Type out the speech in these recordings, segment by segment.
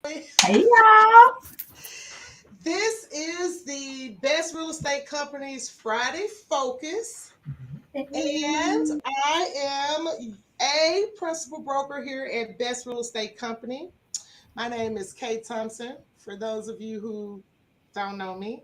Hey y'all. This is the Best Real Estate Company's Friday Focus, and Hey. I am a principal broker here at Best Real Estate Company. My name is Kay Thompson, for those of you who don't know me.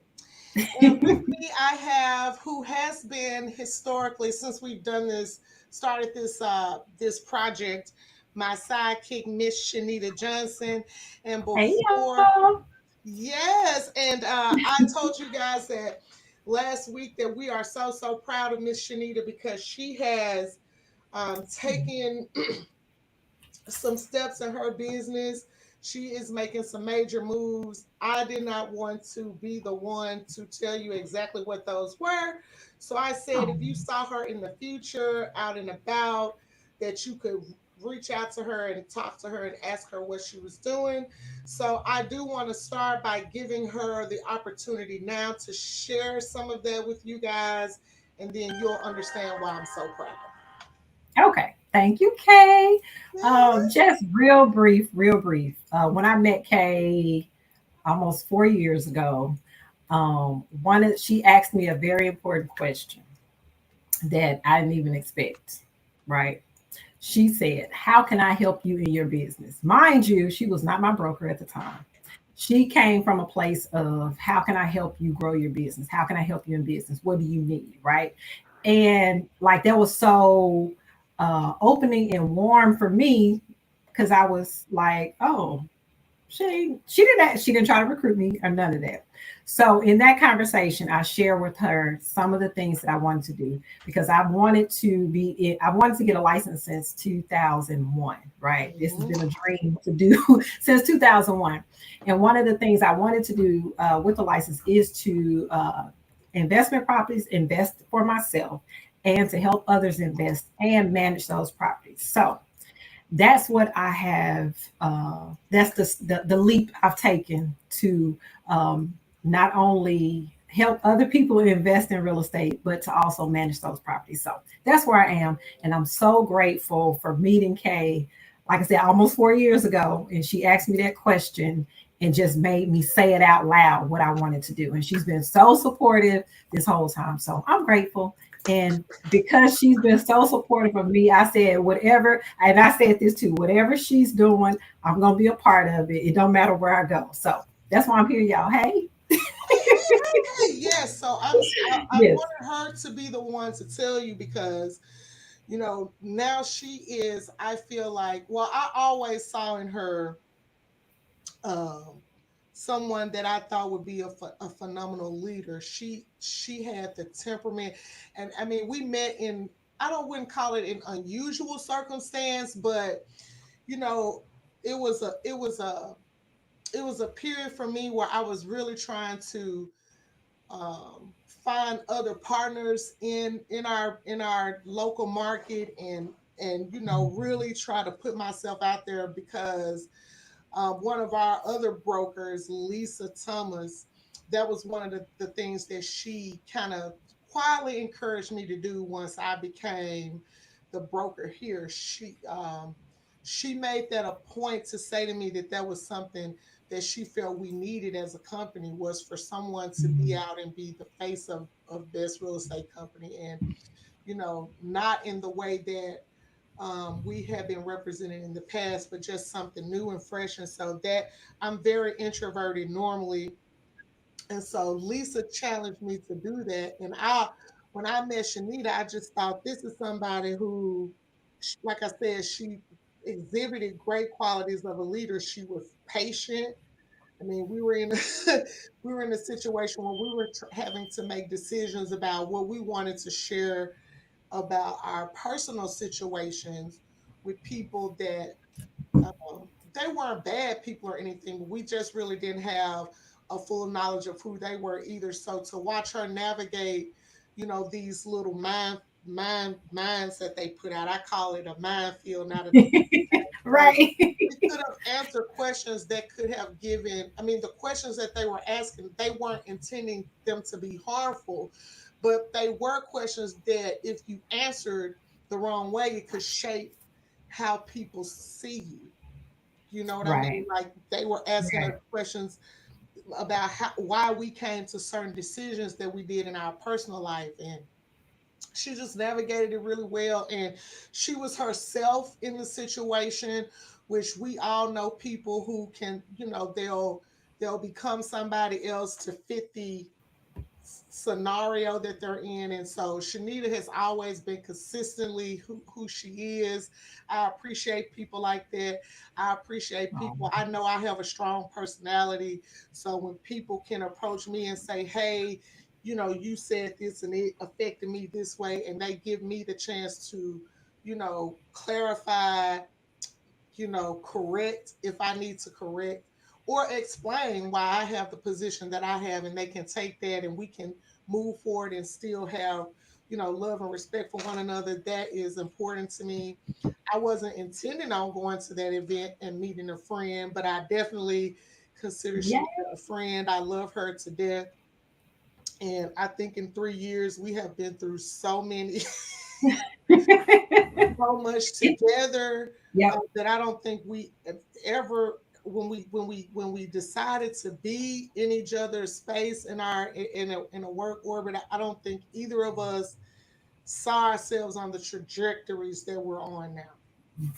And with me, I have who has been historically since we've done this, started this project, my sidekick, Miss Shanita Johnson. And Hey before y'all. Yes, and I told you guys that last week that we are so proud of Miss Shanita because she has taken some steps in her business. She is making some major moves. I did not want to be the one to tell you exactly what those were. So I said if you Um, saw her in the future out and about, that you could reach out to her and talk to her and ask her what she was doing. So I do want to start by giving her the opportunity now to share some of that with you guys, and then you'll understand why I'm so proud. okay. Thank you, Kay. Yeah. Just real brief. When I met Kay almost 4 years ago, she asked me a very important question that I didn't even expect. Right? She said, "How can I help you in your business?" Mind you, she was not my broker at the time. She came from a place of, how can I help you grow your business? How can I help you in business? What do you need? Right. And like that was so opening and warm for me because I was like, oh, she didn't try to recruit me or none of that. So in that conversation, I share with her some of the things that I wanted to do because I wanted to get a license since 2001, right? This has Mhm. been a dream to do since 2001. And one of the things I wanted to do with the license is to investment properties, invest for myself, and to help others invest and manage those properties. So that's what I have. That's the leap I've taken to not only help other people invest in real estate, but to also manage those properties. So that's where I am, and I'm so grateful for meeting Kay. Like I said, almost 4 years ago, and she asked me that question and just made me say it out loud what I wanted to do. And she's been so supportive this whole time. So I'm grateful. And because she's been so supportive of me, I said, whatever, and I said this too, whatever she's doing, I'm going to be a part of it. It don't matter where I go. So that's why I'm here, y'all. Hey, Hey, yes. So I yes. wanted her to be the one to tell you because now she is. I feel like, well, I always saw in her um someone that I thought would be a phenomenal leader. She had the temperament, and I mean, we met in, I don't wouldn't call it an unusual circumstance, but you know, it was a it was a it was a period for me where I was really trying to find other partners in our local market, and really try to put myself out there because one of our other brokers, Lisa Thomas, that was one of the things that she kind of quietly encouraged me to do once I became the broker here. She made that a point to say to me that that was something that she felt we needed as a company, was for someone to be out and be the face of Best Real Estate Company, and not in the way that we have been represented in the past, but just something new and fresh. And so that, I'm very introverted normally, and so Lisa challenged me to do that. And when I met Shanita, I just thought this is somebody who, like I said, she exhibited great qualities of a leader. She was patient. I mean, we were in we were in a situation where we were having to make decisions about what we wanted to share about our personal situations with people that they weren't bad people or anything, but we just really didn't have a full knowledge of who they were either. So to watch her navigate, these little minds that they put out, I call it a minefield, not a, because Right. we could have answered questions that could have given, I mean, the questions that they were asking, they weren't intending them to be harmful, but they were questions that if you answered the wrong way, it could shape how people see you. You know what I mean? Right. Like they were asking Right. her questions about why we came to certain decisions that we did in our personal life, and she just navigated it really well. And she was herself in the situation, which we all know people who can, they'll become somebody else to fit the scenario that they're in. And so Shanita has always been consistently who she is. I appreciate people like that. I appreciate people. I know I have a strong personality. So when people can approach me and say, hey, you said this and it affected me this way, and they give me the chance to, clarify, correct if I need to correct, or explain why I have the position that I have, and they can take that and we can move forward and still have, love and respect for one another. That is important to me. I wasn't intending on going to that event and meeting a friend, but I definitely consider Yeah. Shanita a friend. I love her to death. And I think in 3 years we have been through so many so much It- together, yep. that I don't think we ever, when we decided to be in each other's space in our in a work orbit, I don't think either of us saw ourselves on the trajectories that we're on now.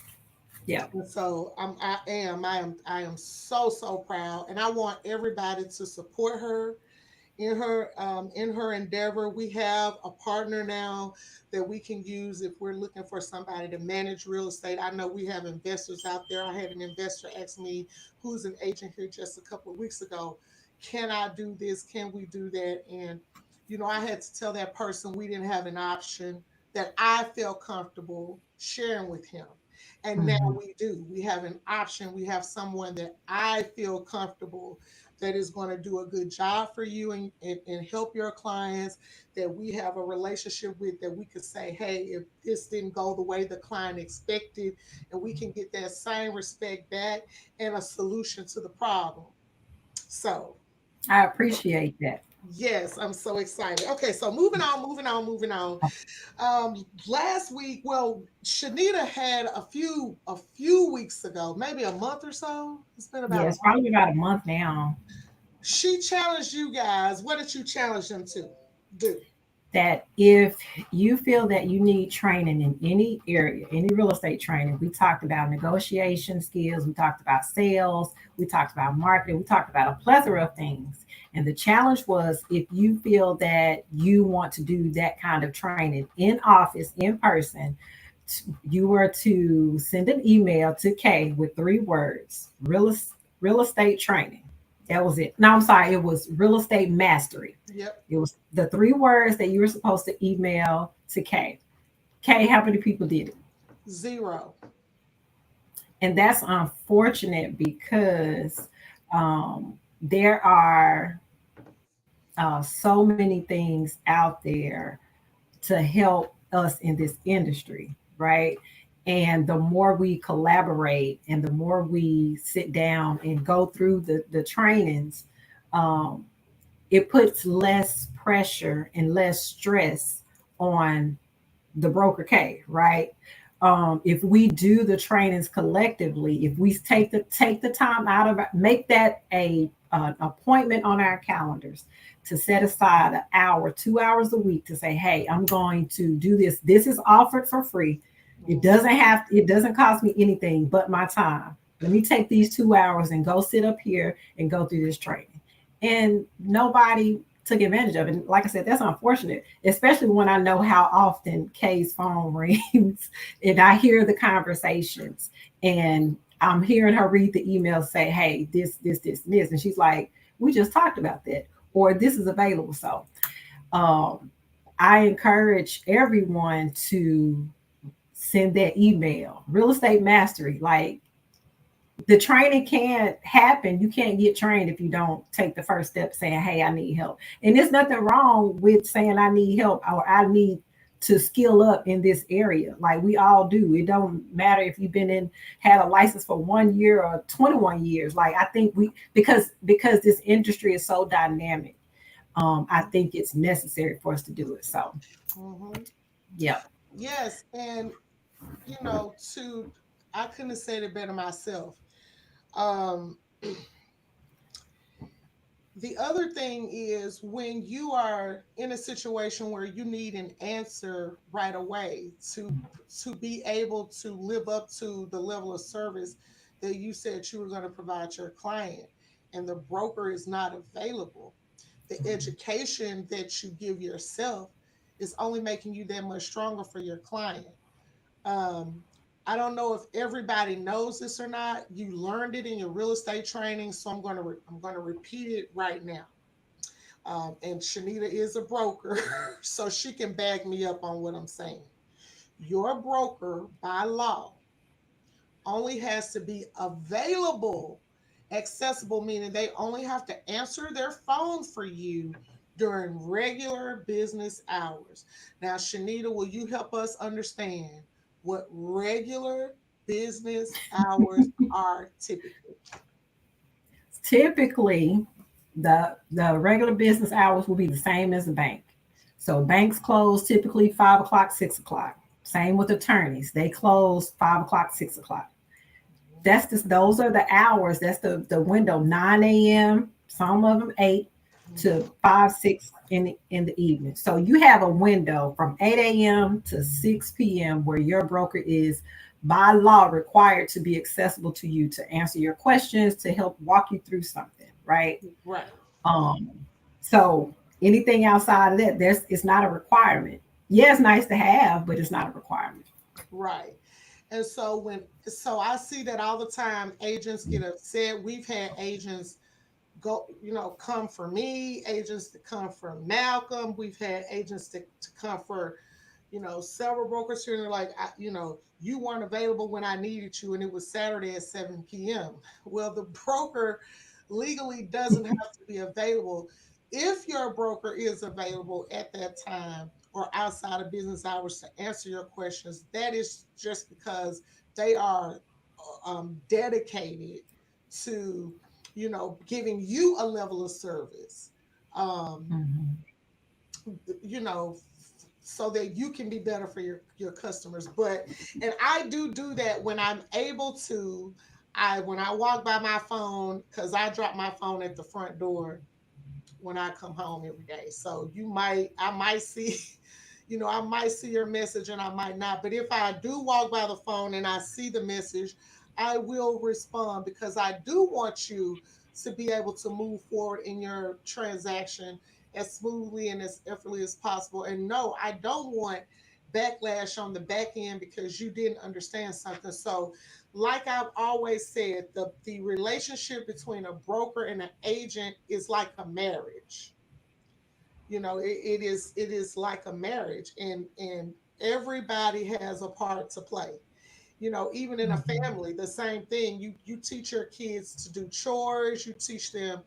Yep. And so I am so proud, and I want everybody to support her in her endeavor. We have a partner now that we can use if we're looking for somebody to manage real estate. I know we have investors out there. I had an investor ask me, who's an agent here just a couple of weeks ago, can I do this? Can we do that? And I had to tell that person we didn't have an option that I felt comfortable sharing with him. And now Mhm. we do. We have an option. We have someone that I feel comfortable that is going to do a good job for you, and help your clients, that we have a relationship with, that we could say, hey, if this didn't go the way the client expected, and we can get that same respect back and a solution to the problem. So, I appreciate that. yes, I'm so excited. Okay, so moving on, moving on, moving on. Last week, well, Shanita had a few weeks ago, maybe a month or so. It's been about Yeah, a it's month. probably about a month now. She challenged you guys. What did you challenge them to do? That if you feel that you need training in any area, any real estate training, we talked about negotiation skills, we talked about sales, we talked about marketing, we talked about a plethora of things. And the challenge was if you feel that you want to do that kind of training in office, in person, you were to send an email to Kay with 3 words: real estate training. That was it. No, I'm sorry, it was real estate mastery. Yep. It was the 3 words that you were supposed to email to Kay. Kay, how many people did it? Zero. And that's unfortunate because there are so many things out there to help us in this industry, right? And the more we collaborate and the more we sit down and go through the trainings, um, it puts less pressure and less stress on the broker K, right? If we do the trainings collectively, if we take the time out of make that a an appointment on our calendars to set aside an hour, 2 hours a week to say, hey, I'm going to do this. This is offered for free. It doesn't cost me anything but my time. Let me take these 2 hours and go sit up here and go through this training. And nobody took advantage of it. And like I said, that's unfortunate, especially when I know how often Kay's phone rings and I hear the conversations and I'm hearing her read the email say, hey, this, and this. And she's like, we just talked about that, or this is available. So um, I encourage everyone to send that email. Real estate mastery, like the training can't happen. You can't get trained if you don't take the first step saying, hey, I need help. And there's nothing wrong with saying I need help or I need to skill up in this area. Like we all do. It don't matter if you've been in had a license for 1 year or 21 years. Like I think because this industry is so dynamic, I think it's necessary for us to do it. So Mm-hmm. yeah. Yes, and to I couldn't have said it better myself. Um, the other thing is when you are in a situation where you need an answer right away to be able to live up to the level of service that you said you were going to provide your client, and the broker is not available, the education that you give yourself is only making you that much stronger for your client. Um, I don't know if everybody knows this or not. You learned it in your real estate training, so I'm going to repeat it right now. And Shanita is a broker, so she can back me up on what I'm saying. Your broker, by law, only has to be available, accessible, meaning they only have to answer their phone for you during regular business hours. Now, Shanita, will you help us understand what regular business hours are typically? Typically, the regular business hours will be the same as the bank. So banks close typically 5 o'clock, 6 o'clock. Same with attorneys; they close 5 o'clock, 6 o'clock. Those are the hours. That's the window. 9 a.m. Some of them 8 to Mhm. 5, 6 in the evening. So you have a window from 8 a.m. to 6 p.m. where your broker is by law required to be accessible to you to answer your questions, to help walk you through something, right? Right, Um, so anything outside of that, it's not a requirement. Yeah, it's nice to have, but it's not a requirement. right. And so I see that all the time agents get upset. We've had agents go, come for me, agents to come for Malcolm. We've had agents to come for, several brokers here. And they're like, you weren't available when I needed you, and it was Saturday at 7 p.m. Well, the broker legally doesn't have to be available. If your broker is available at that time or outside of business hours to answer your questions, that is just because they are dedicated to, giving you a level of service. Um, Mhm. you know, so that you can be better for your customers. But and I do that when I'm able to. I when I walk by my phone, because I drop my phone at the front door when I come home every day. So I might see, I might see your message and I might not. But if I do walk by the phone and I see the message, I will respond because I do want you to be able to move forward in your transaction as smoothly and as effortlessly as possible. And no, I don't want backlash on the back end because you didn't understand something. So like I've always said, the relationship between a broker and an agent is like a marriage. It is like a marriage, and everybody has a part to play. Even in a Mhm. family, the same thing. You teach your kids to do chores, you teach them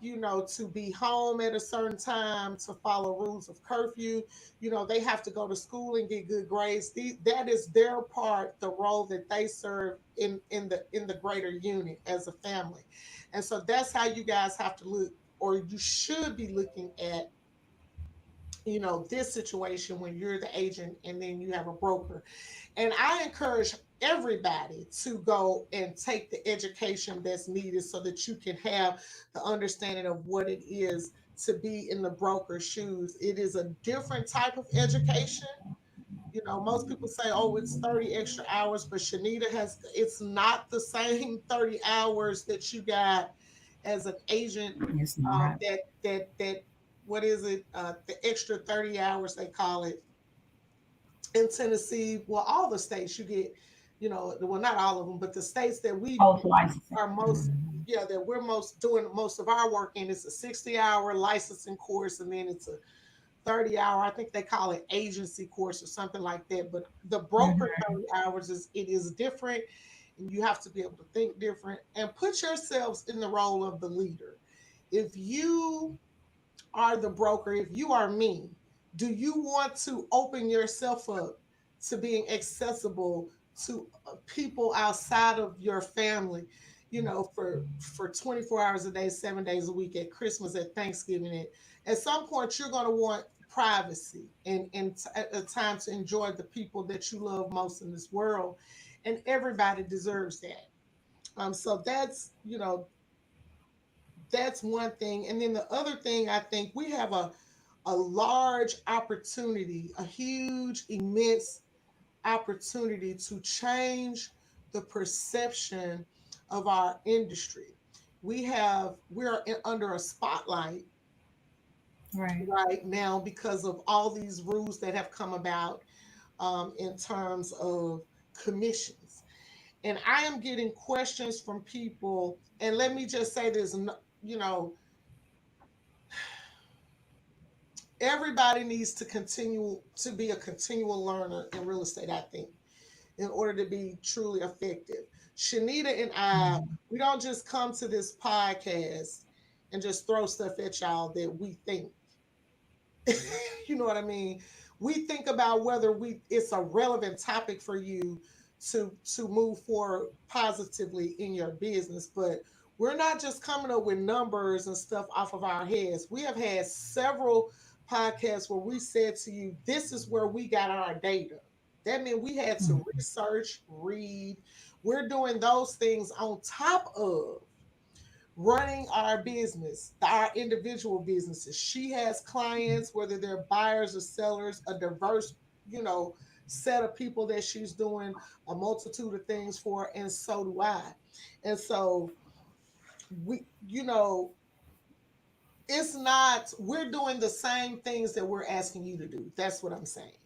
to be home at a certain time, to follow rules of curfew. They have to go to school and get good grades. That is their part, the role that they serve in the greater unit as a family. And so that's how you guys have to look, or you should be looking at this situation when you're the agent and then you have a broker. And I encourage everybody to go and take the education that's needed so that you can have the understanding of what it is to be in the broker's shoes. It is a different type of education. Most people say, oh, it's 30 extra hours, but it's not the same 30 hours that you got as an agent. It's not. That what is it? The extra 30 hours they call it in Tennessee. Well, all the states you get, well, not all of them, but the states that we Post licensing. are most, Mhm. yeah, that we're most doing most of our work in. It's a 60-hour licensing course, and then it's a 30-hour. I think they call it agency course or something like that. But the broker Mhm. 30 hours is different, and you have to be able to think different and put yourselves in the role of the leader. If you are the broker, if you are me, do you want to open yourself up to being accessible to people outside of your family, for 24 hours a day, 7 days a week, at Christmas, at Thanksgiving? At some point, you're going to want privacy and a time to enjoy the people that you love most in this world. And everybody deserves that. So that's, that's one thing. And then the other thing, I think we have a large opportunity, a huge, immense opportunity to change the perception of our industry. We're under a spotlight Right. right now because of all these rules that have come about in terms of commissions. And I am getting questions from people. And let me just say this, you know, everybody needs to continue to be a continual learner in real estate, I think, in order to be truly effective. Shanita and I, Mhm. we don't just come to this podcast and just throw stuff at y'all that we think. You know what I mean? We think about whether we it's a relevant topic for you to move forward positively in your business, but we're not just coming up with numbers and stuff off of our heads. We have had several podcasts where we said to you, this is where we got our data. That meant we had to Mhm. research, read. We're doing those things on top of running our business, our individual businesses. She has clients, whether they're buyers or sellers, a diverse, you know, set of people that she's doing a multitude of things for, and so do I. And so we, it's not, we're doing the same things that we're asking you to do. That's what I'm saying.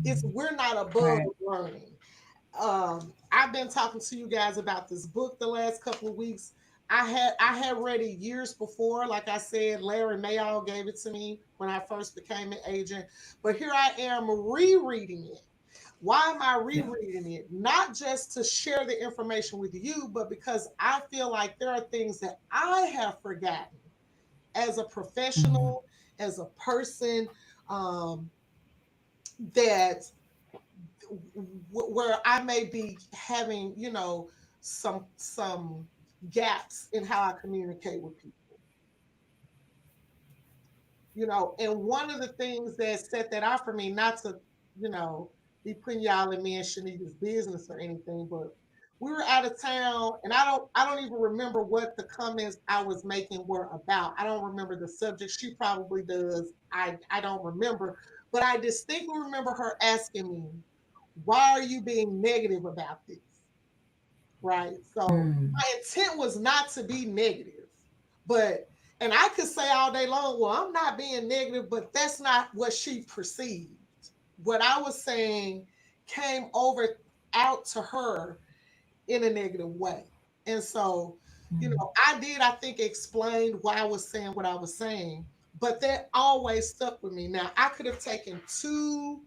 It's Mhm. we're not above Right. learning. I've been talking to you guys about this book the last couple of weeks. I had read it years before. Like I said, Larry Mayall gave it to me when I first became an agent. But here I am rereading it. Why am I Yeah. rereading it? Not just to share the information with you, but because I feel like there are things that I have forgotten as a Mhm. professional, as a person, um, that where I may be having, some gaps in how I communicate with people. And one of the things that set that out for me, not to, you know, be putting y'all in me and Shanita's business or anything, but we were out of town and I don't even remember what the comments I was making were about. I don't remember the subject. She probably does. I don't remember. But I distinctly remember her asking me, why are you being negative about this? Right. So Mm. my intent was not to be negative, but and I could say all day long, well, I'm not being negative, but that's not what she perceived. What I was saying came over out to her in a negative way. And so, Mm. I think, explained why I was saying what I was saying, but that always stuck with me. Now, I could have taken two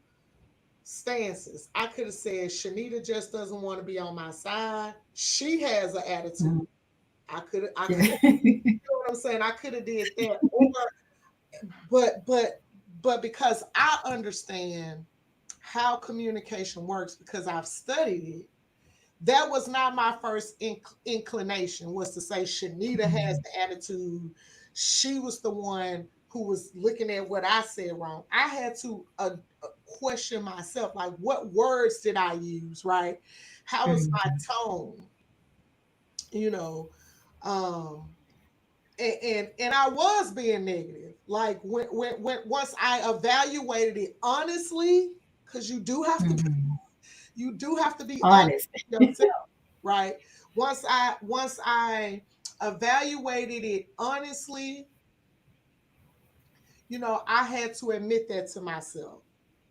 stances. I could have said Shanita just doesn't want to be on my side. She has an attitude. Mhm. I Yeah. could, you know what I'm saying? I could have did that. Or but because I understand how communication works because I've studied it, that was not my first inclination was to say Shanita has Mhm. the attitude. She was the one who was looking at what I said wrong. I had to question myself, like what words did I use, right? How was my Mhm. tone? You know, um, and I was being negative. Like when once I evaluated it honestly, because Mhm. you do have to be honest Honest. with yourself, right? Once I evaluated it honestly, I had to admit that to myself.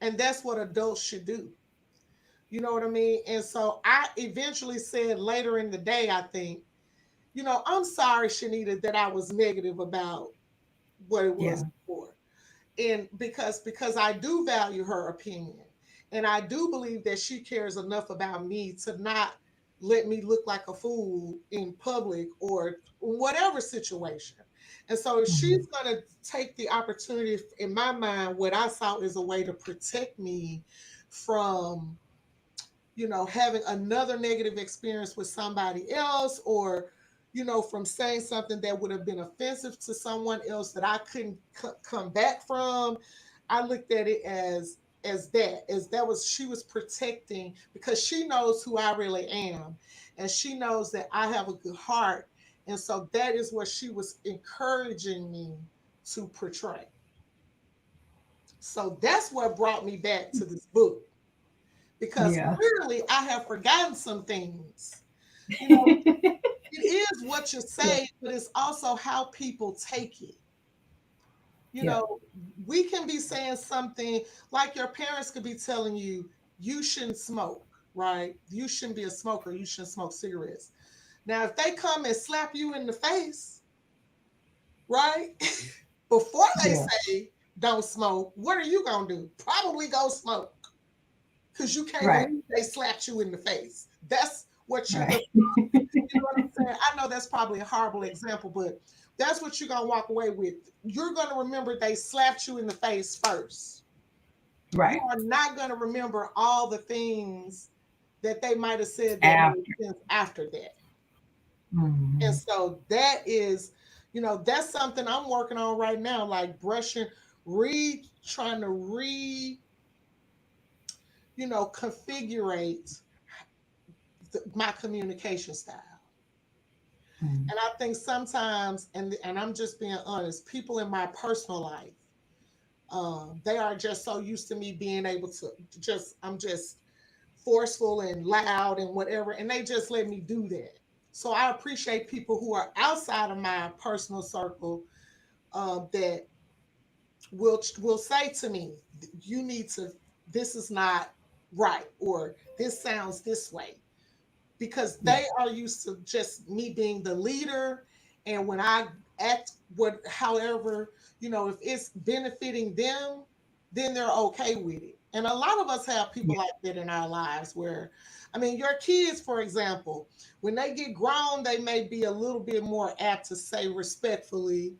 And that's what adults should do. You know what I mean? And so I eventually said later in the day, I think, I'm sorry, Shanita, that I was negative about what it was Yeah. before. And because I do value her opinion. And I do believe that she cares enough about me to not let me look like a fool in public or whatever situation. And so Mhm. she's going to take the opportunity, in my mind, what I saw is a way to protect me from, having another negative experience with somebody else, or, from saying something that would have been offensive to someone else that I couldn't come back from. I looked at it as as that was, she was protecting, because she knows who I really am, and she knows that I have a good heart. And so that is what she was encouraging me to portray. So that's what brought me back to this book, because Yeah. clearly I have forgotten some things. You know, it is what you Yeah. say, but it's also how people take it. You Yeah. know, we can be saying something like your parents could be telling you, you shouldn't smoke, right? You shouldn't be a smoker. You shouldn't smoke cigarettes. Now, if they come and slap you in the face, right? Before they Yeah. say don't smoke, what are you going to do? Probably go smoke, because you can't Right. believe they slapped you in the face. That's what you're going Right. to, you know what I'm saying? I know that's probably a horrible example, but that's what you're going to walk away with. You're going to remember they slapped you in the face first. You Right. are not going to remember all the things that they might have said that made After. sense after that. And Mhm. so that is, that's something I'm working on right now, like brushing, trying to configurate my communication style. Mhm. And I think sometimes, and I'm just being honest, people in my personal life, they are just so used to me being able to I'm just forceful and loud and whatever, and they just let me do that. So I appreciate people who are outside of my personal circle, that will say to me, "You need to. This is not right," or "This sounds this way," because Yeah. they are used to just me being the leader. And when I act however, if it's benefiting them, then they're okay with it. And a lot of us have people Yeah. like that in our lives where, I mean, your kids, for example, when they get grown, they may be a little bit more apt to say respectfully,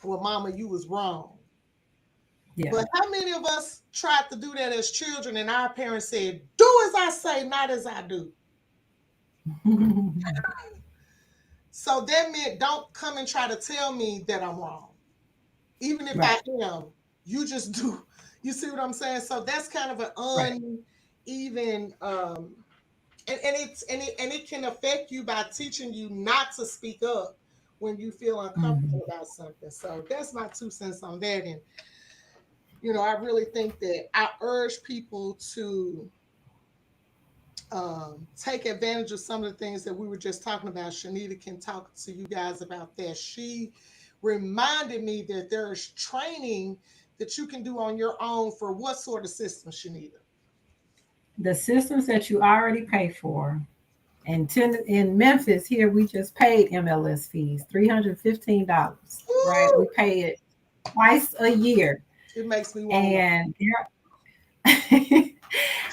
"Well, mama, you was wrong." Yeah. But how many of us tried to do that as children and our parents said, "Do as I say, not as I do"? So that meant don't come and try to tell me that I'm wrong. Even if I Right. am, you just do. You see what I'm saying? So that's kind of Right. an uneven, and it can affect you by teaching you not to speak up when you feel Mhm. uncomfortable about something. So that's my 2 cents on that. And I really think that I urge people to take advantage of some of the things that we were just talking about. Shanita can talk to you guys about that. She reminded me that there's training that you can do on your own for what sort of system, Shanita? The systems that you already pay for. And in Memphis, here we just paid MLS fees, $315. Right? We Woo! pay it twice a year. It makes me want And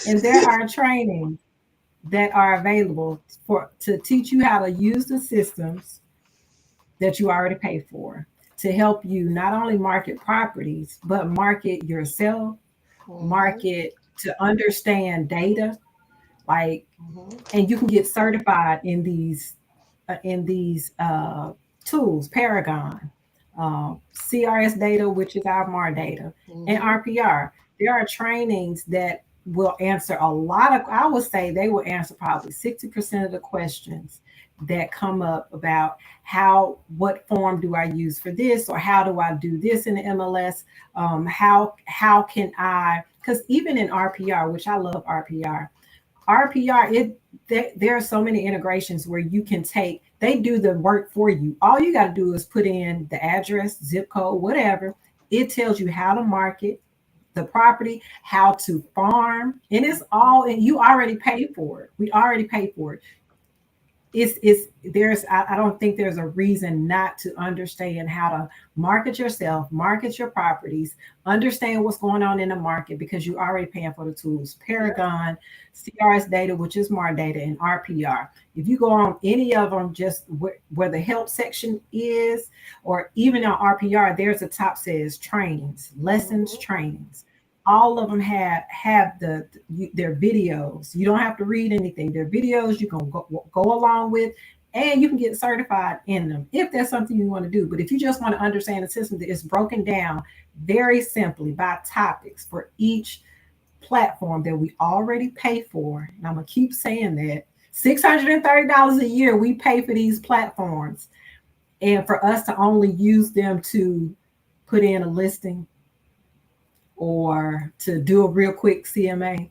and there are trainings that are available to teach you how to use the systems that you already pay for to help you not only market properties, but market yourself, one. Hmm. market to understand data, like, Hmm. and you can get certified in these tools, Paragon, CRS data, which is our MAR data, and Hmm. RPR. There are trainings that will answer a lot of, I would say they will answer probably 60% of the questions that come up about what form do I use for this, or how do I do this in the MLS? How can I, because even in RPR, which I love RPR, there are so many integrations where you can they do the work for you. All you got to do is put in the address, zip code, whatever. It tells you how to market the property, how to farm, and it's all, and you already paid for it. We already paid for it. It's there's I don't think there's a reason not to understand how to market yourself, market your properties, understand what's going on in the market, because you're already paying for the tools. Yeah. Paragon, CRS data, which is MAR data, and RPR. If you go on any of them, just where the help section is, or even on RPR, there's a top says trainings, lessons, Hmm. trainings. All of them have their videos. You don't have to read anything. Their videos you can go along with, and you can get certified in them if that's something you want to do. But if you just want to understand the system, that is broken down very simply by topics for each platform that we already pay for. And I'm gonna keep saying that $630 a year we pay for these platforms, and for us to only use them to put in a listing or to do a real quick CMA,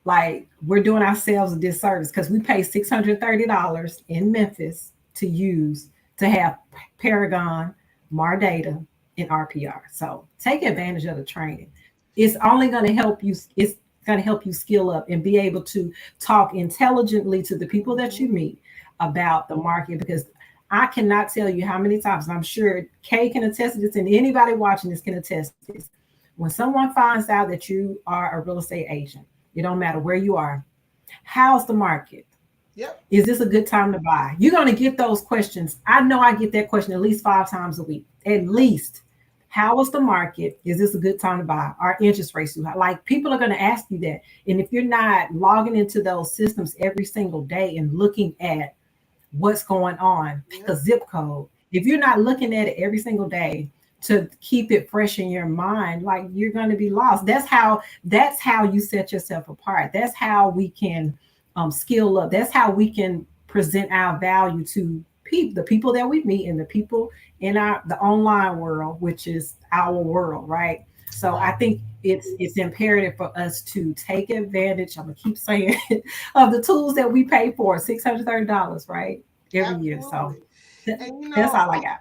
like we're doing ourselves a disservice because we pay $630 in Memphis to use to have Paragon, Mardata, and RPR. So take advantage of the training. It's only going to help you. It's going to help you skill up and be able to talk intelligently to the people that you meet about the market, because I cannot tell you how many times, and I'm sure Kay can attest to this, and anybody watching this can attest to this. When someone finds out that you are a real estate agent, it don't matter where you are. How's the market? Yep. Is this a good time to buy? You're going to get those questions. I know I get that question at least 5 times a week, at least. How is the market? Is this a good time to buy? Are interest rates too high? Like, people are going to ask you that. And if you're not logging into those systems every single day and looking at what's going on, pick a zip code. If you're not looking at it every single day to keep it fresh in your mind, like, you're going to be lost. That's how you set yourself apart. That's how we can skill up. That's how we can present our value to the people that we meet and the people in the online world, which is our world, right? So I think it's imperative for us to take advantage, I'm gonna keep saying it, of the tools that we pay for, $630, right? Every year. So and that's all I got.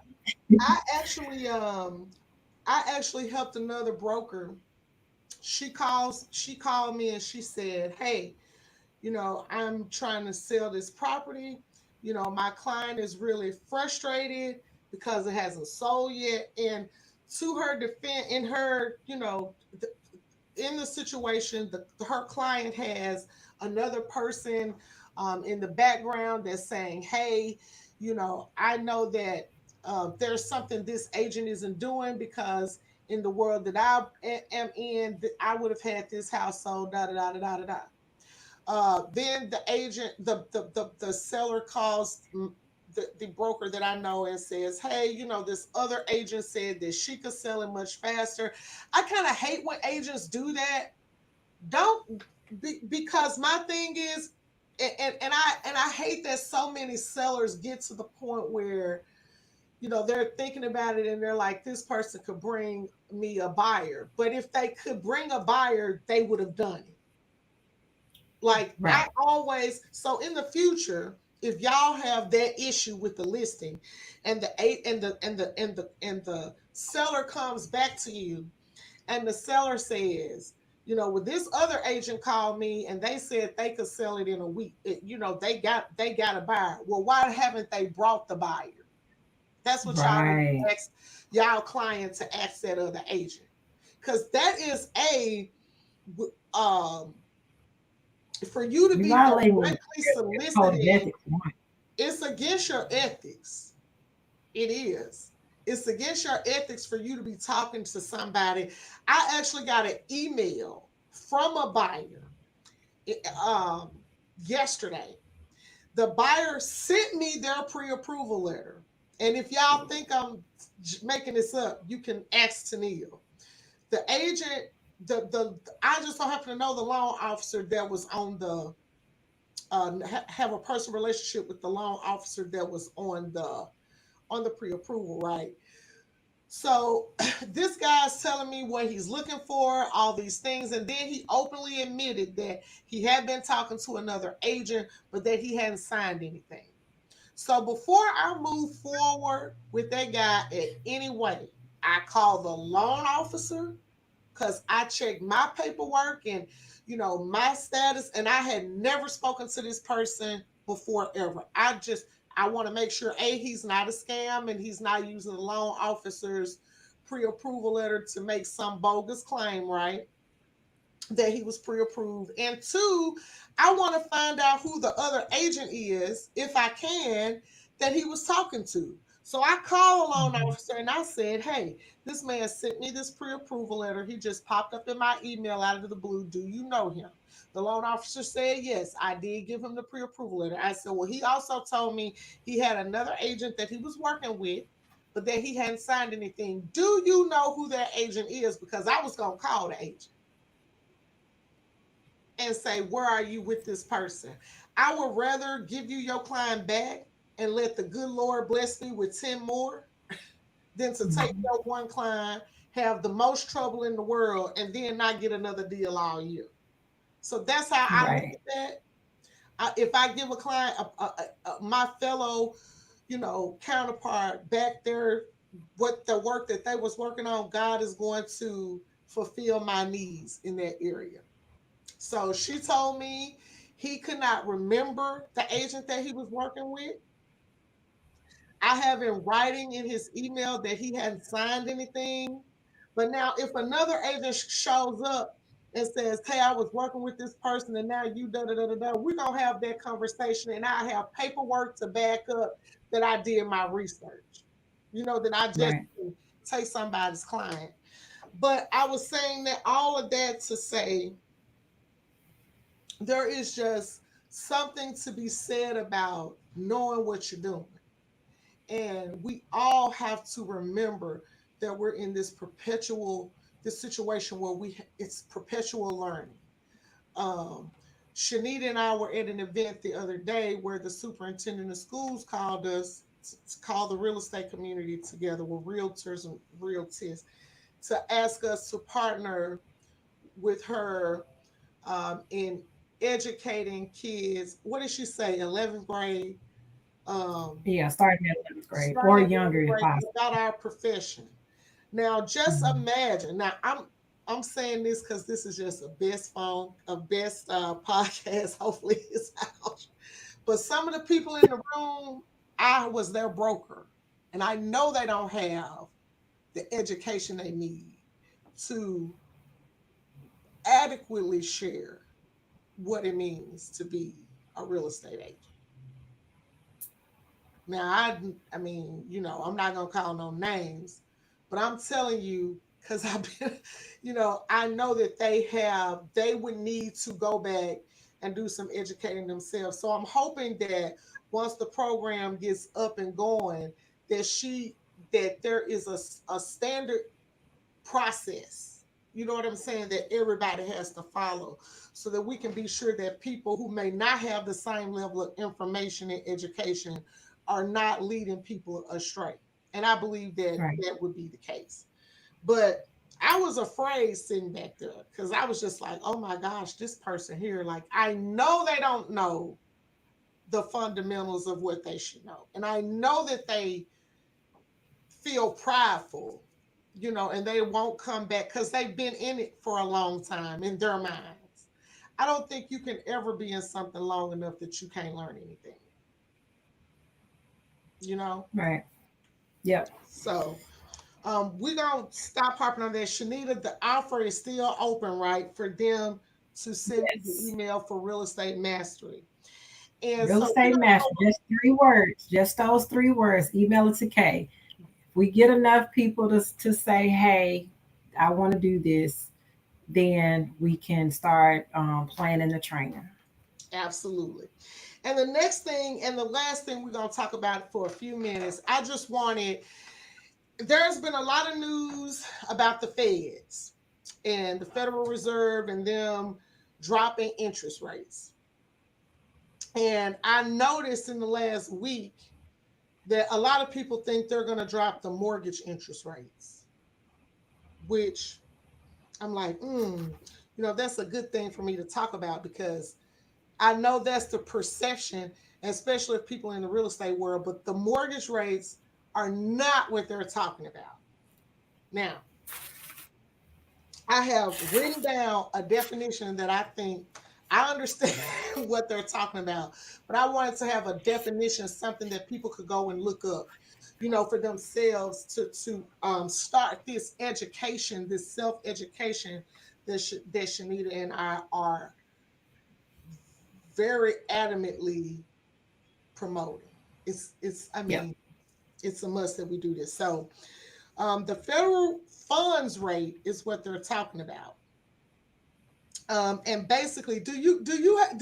I actually helped another broker. She called me and she said, "Hey, I'm trying to sell this property. My client is really frustrated because it hasn't sold yet." And to her defense, in her, in the situation, her client has another person in the background that's saying, "Hey, I know that there's something this agent isn't doing, because in the world that I am in, I would have had this house sold, da da da da da da." Then the agent, the seller calls the broker that I know and says, "Hey, this other agent said that she could sell it much faster." I kind of hate when agents do that. Because my thing is, and I hate that so many sellers get to the point where they're thinking about it and they're like, "This person could bring me a buyer," but if they could bring a buyer, they would have done it. Like, Right. So in the future, if y'all have that issue with the listing, and the seller comes back to you, and the seller says, "Well, this other agent called me and they said they could sell it in a week. They got a buyer." Well, why haven't they brought the buyer? That's what y'all need Right. to ask y'all client, to ask that other agent, because that is um for you to You be violating directly your code of soliciting. ethics. One. It's against your ethics. It is. It's against your ethics for you to be talking to somebody. I actually got an email from a buyer um, yesterday. The buyer sent me their pre-approval letter. And if y'all think I'm making this up, you can ask Tennille. The agent, I just don't happen to know the loan officer that was on the have a personal relationship with the loan officer that was on the pre-approval, right? So this guy's telling me what he's looking for, all these things, and then he openly admitted that he had been talking to another agent, but that he hadn't signed anything. So before I move forward with that guy in any way, I call the loan officer, because I checked my paperwork and my status, and I had never spoken to this person before ever. I want to make sure, he's not a scam and he's not using the loan officer's pre-approval letter to make some bogus claim, right? That he was pre-approved. And two, I want to find out who the other agent is, if I can, that he was talking to. So I called a loan officer and I said, hey, this man sent me this pre-approval letter. He just popped up in my email out of the blue. Do you know him? The loan officer said, yes, I did give him the pre-approval letter. I said, well, he also told me he had another agent that he was working with, but that he hadn't signed anything. Do you know who that agent is? Because I was going to call the agent and say, where are you with this person? I would rather give you your client back and let the good Lord bless me with 10 more than to take your one client, have the most trouble in the world, and then not get another deal all year. So that's how I look Right. at that. If I give a client, my fellow, counterpart back there, what the work that they was working on, God is going to fulfill my needs in that area. So she told me he could not remember the agent that he was working with. I have in writing in his email that he hadn't signed anything. But now, if another agent shows up and says, hey, I was working with this person and now you da da da da da, we're going to have that conversation and I have paperwork to back up that I did my research. That I just Right. take somebody's client. But I was saying that all of that to say there is just something to be said about knowing what you're doing. And we all have to remember that we're in this situation where it's perpetual learning. Um, Shanita and I were at an event the other day where the superintendent of schools called us to call the real estate community together with realtors and realtists to ask us to partner with her in educating kids. What did she say? 11th grade. Um, Yeah, starting at 11th grade or Starting at younger if grade possible. about our profession. Now, just Mhm. imagine. Now, I'm saying this because this is just a best podcast. Hopefully, it's out. But some of the people in the room, I was their broker, and I know they don't have the education they need to adequately share what it means to be a real estate agent. Now, I mean, I'm not gonna call no names, but I'm telling you because I've been, I know that they would need to go back and do some educating themselves. So I'm hoping that once the program gets up and going, that that there is a standard process. You know what I'm saying? That everybody has to follow so that we can be sure that people who may not have the same level of information and education are not leading people astray. And I believe that Right. that would be the case. But I was afraid sitting back there because I was just like, oh my gosh, this person here, like, I know they don't know the fundamentals of what they should know. And I know that they feel prideful, and they won't come back because they've been in it for a long time in their minds. I don't think you can ever be in something long enough that you can't learn anything, you know? Right. Yep. So we're going to stop harping on that. Shanita, the offer is still open, right, for them to send you the Yes. email for real estate mastery. And Real so we're estate going to master, just 3 words, just those 3 words. Email it to Kay. If we get enough people to say, hey, I want to do this, then we can start planning the training. absolutely. And the next thing and the last thing we're going to talk about for a few minutes, I just wanted there's been a lot of news about the feds and the Federal Reserve and them dropping interest rates. And I noticed in the last week that a lot of people think they're going to drop the mortgage interest rates, which I'm like, that's a good thing for me to talk about because I know that's the perception, especially of people in the real estate world, but the mortgage rates are not what they're talking about. Now, I have written down a definition that I think I understand what they're talking about, but I wanted to have a definition, something that people could go and look up, for themselves to start this education, this self education that Shanita and I are very adamantly promoting. It's I Yep. mean, It's a must that we do this. So the federal funds rate is what they're talking about. And basically, do you have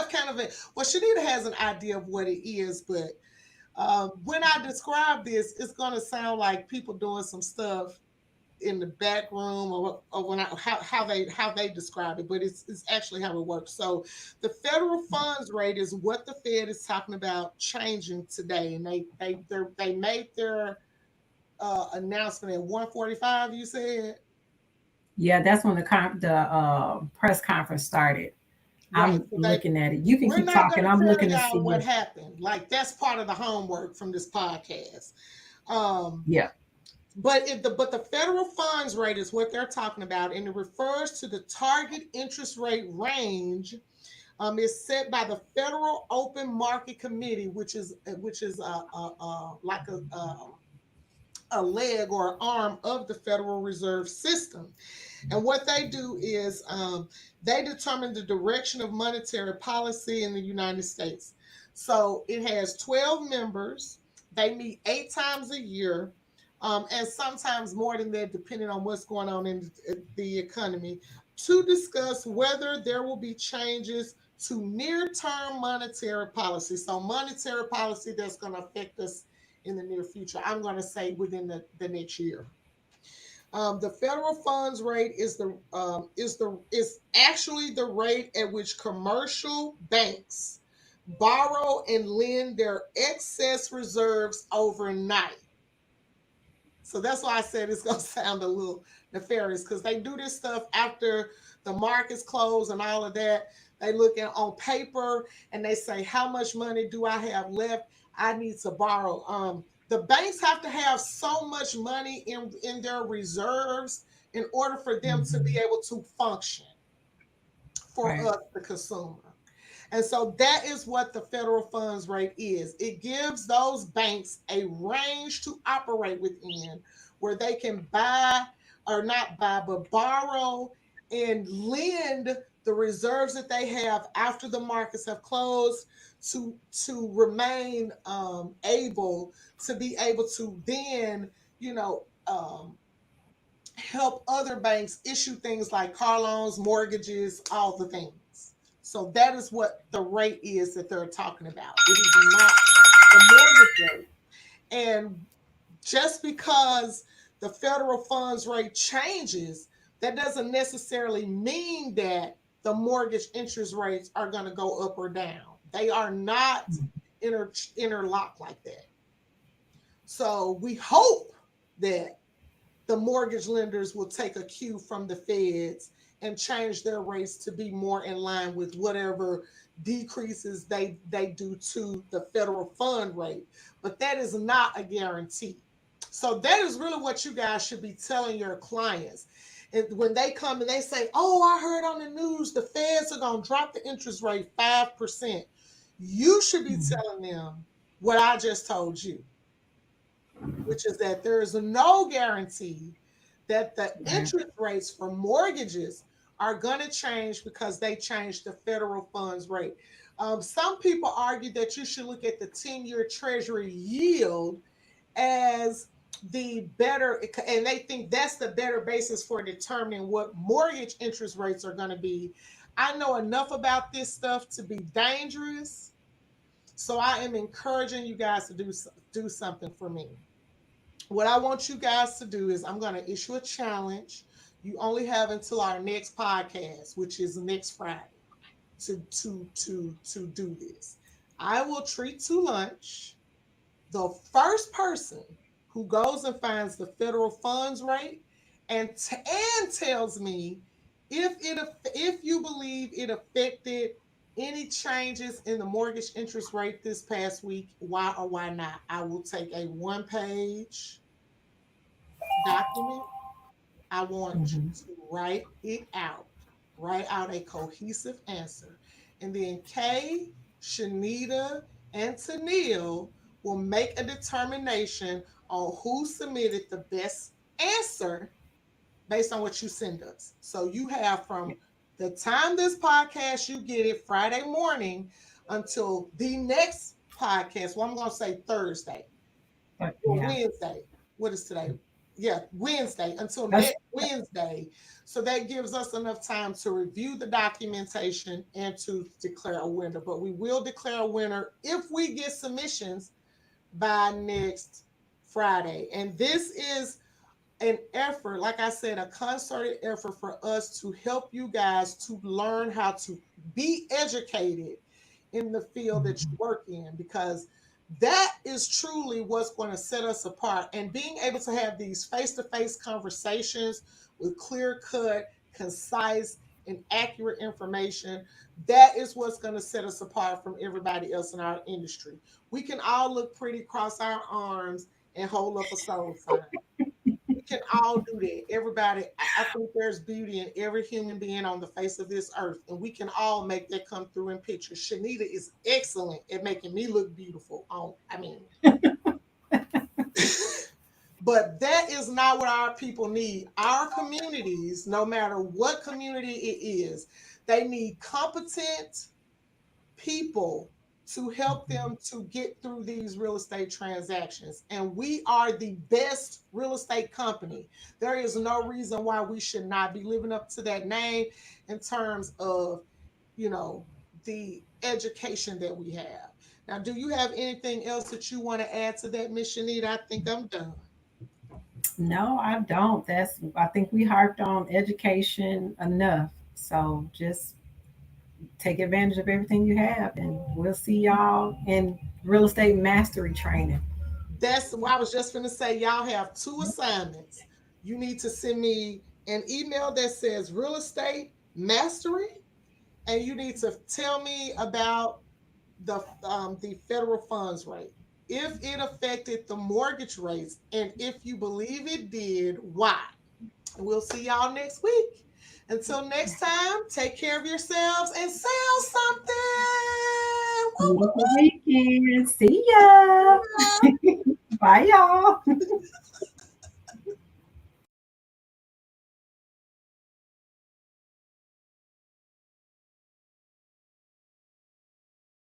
kind of a, well, Shanita has an idea of what it is, but when I describe this, it's gonna sound like people doing some stuff in the back room, or when how they describe it, but it's actually how it works. So the federal funds rate is what the Fed is talking about changing today, and they made their announcement at 1:45. You said Yeah, that's when the press conference started. right. I'm So looking at it. You can we're keep not going talking. to I'm tell looking to see y'all what what. happened. Like that's part of the homework from this podcast. Um, Yeah. but the federal funds rate is what they're talking about, and it refers to the target interest rate range. Is set by the Federal Open Market Committee, which is like a leg or an arm of the Federal Reserve System. And what they do is they determine the direction of monetary policy in the United States. So it has 12 members. They meet 8 times a year, and sometimes more than that, depending on what's going on in the economy, to discuss whether there will be changes to near term monetary policy. So, monetary policy that's going to affect us in the near future. I'm going to say within the next year. The federal funds rate is actually the rate at which commercial banks borrow and lend their excess reserves overnight. So that's why I said it's gonna sound a little nefarious, because they do this stuff after the markets close and all of that. They look at on paper and they say, how much money do I have left? I need to borrow. The banks have to have so much money in their reserves in order for them to be Mhm. able to function for Right. us, the consumer. And so that is what the federal funds rate is. It gives those banks a range to operate within, where they can buy, or not buy, but borrow and lend the reserves that they have after the markets have closed, to remain able to be able to then, help other banks issue things like car loans, mortgages, all the things. So that is what the rate is that they're talking about. It is not the mortgage rate. And just because the federal funds rate changes, that doesn't necessarily mean that the mortgage interest rates are going to go up or down. They are not interlocked like that. So we hope that the mortgage lenders will take a cue from the feds and change their rates to be more in line with whatever decreases they do to the federal fund rate. But that is not a guarantee. So that is really what you guys should be telling your clients. And when they come and they say, oh, I heard on the news the feds are going to drop the interest rate 5%, you should be Mhm. telling them what I just told you, which is that there is no guarantee that the Right. interest rates for mortgages are going to change because they changed the federal funds rate. Some people argue that you should look at the 10-year Treasury yield as the better, and they think that's the better basis for determining what mortgage interest rates are going to be. I know enough about this stuff to be dangerous, so I am encouraging you guys to do something for me. What I want you guys to do is I'm going to issue a challenge. You only have until our next podcast, which is next Friday, to do this. I will treat to lunch the first person who goes and finds the federal funds rate, and tells me if you believe it affected any changes in the mortgage interest rate this past week, why or why not. I will take a one-page document. I want you Mhm. to write out a cohesive answer. And then Kay, Shanita, and Tennille will make a determination on who submitted the best answer based on what you send us. So you have from the time this podcast, you get it Friday morning, until the next podcast. Well, I'm going to say Thursday or Yeah. Wednesday. What is today? Yeah, Wednesday until That's- next Wednesday. So that gives us enough time to review the documentation and to declare a winner. But we will declare a winner if we get submissions by next Friday. And this is an effort, like I said, a concerted effort for us to help you guys to learn how to be educated in the field that you work in, because that is truly what's going to set us apart. And being able to have these face-to-face conversations with clear cut, concise, and accurate information, that is what's going to set us apart from everybody else in our industry. We can all look pretty, cross our arms, and hold up a soul sign. We can all do that. Everybody, I think there's beauty in every human being on the face of this earth, and we can all make that come through in pictures. Shanita is excellent at making me look beautiful. But that is not what our people need. Our communities, no matter what community it is, they need competent people to help them to get through these real estate transactions. And we are the best real estate company. There is no reason why we should not be living up to that name in terms of, the education that we have. Now, do you have anything else that you want to add to that, Miss Shanita? I think I'm done. No, I don't. I think we harped on education enough. So just take advantage of everything you have, and we'll see y'all in real estate mastery training. That's what I was just going to say. Y'all have two assignments. You need to send me an email that says real estate mastery, and you need to tell me about the federal funds rate. If it affected the mortgage rates, and if you believe it did, why? We'll see y'all next week. Until next time, take care of yourselves and sell something. Woo, woo, Beautiful weekend. See ya. woo. Bye, y'all.